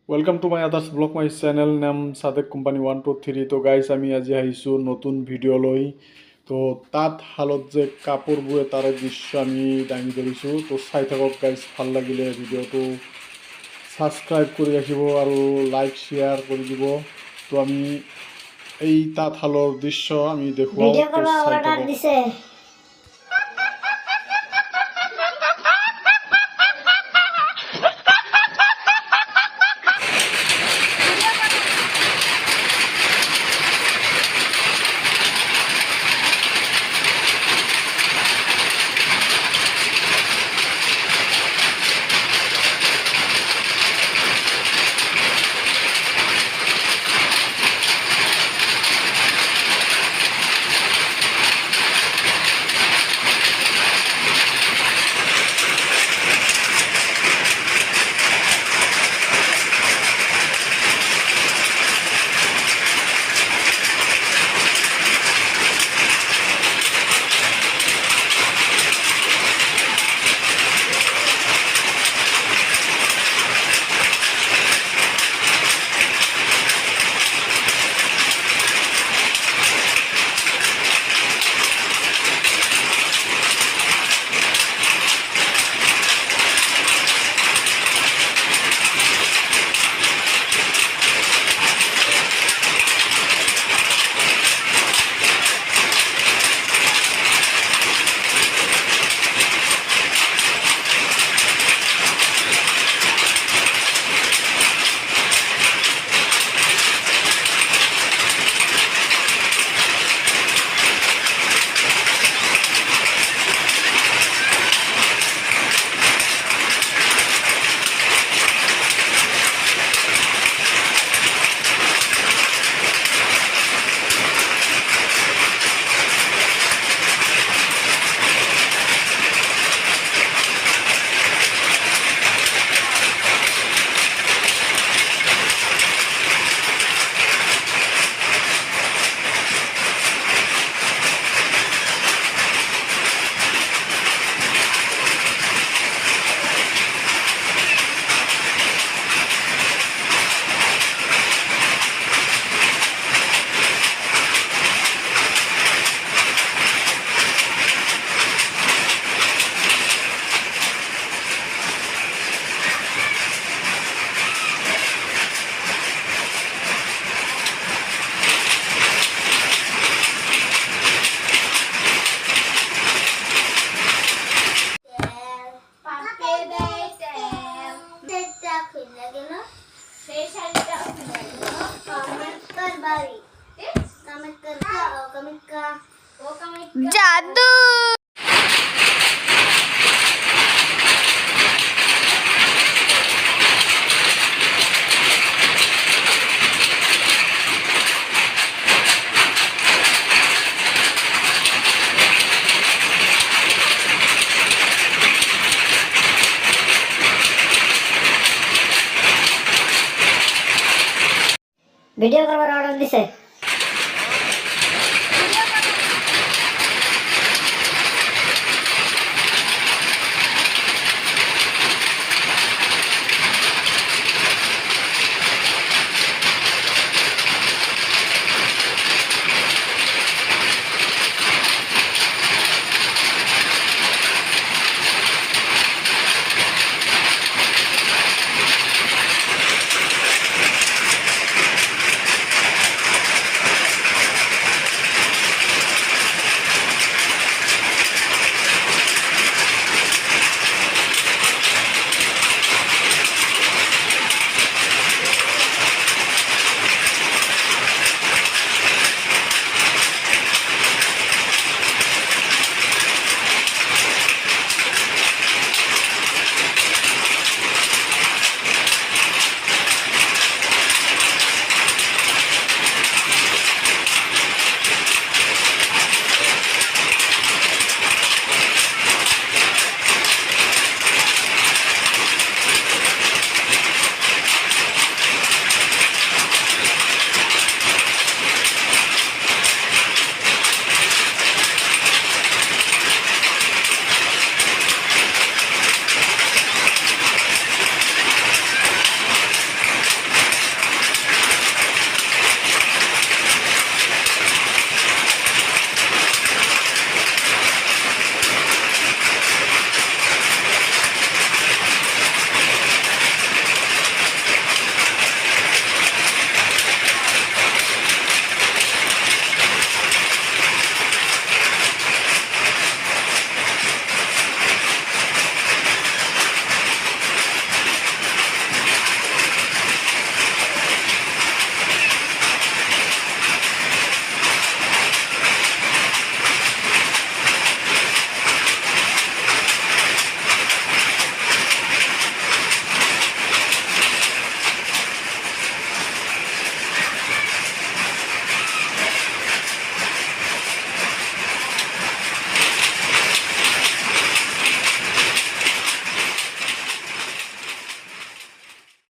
Welcome to my others blog my channel name Sadek Company 123 তো guys আমি আজি আহিছো নতুন ভিডিও লৈ তো তাত হালত যে কাপোৰ বুৱে তাৰে দৃশ্য আমি দাঙি ধৰিছো তো চাই থাকক গাইস ভাল লাগিলে ভিডিওটো সাবস্ক্রাইব কৰি ৰাখিব আৰু লাইক শেয়াৰ কৰি দিব তো আমি এই তাত হালৰ দৃশ্য আমি দেখুৱাও ভিডিও কৰিব অৰ্ডাৰ দিছে जादू ভিডিও করবার অর্ডার দিছে।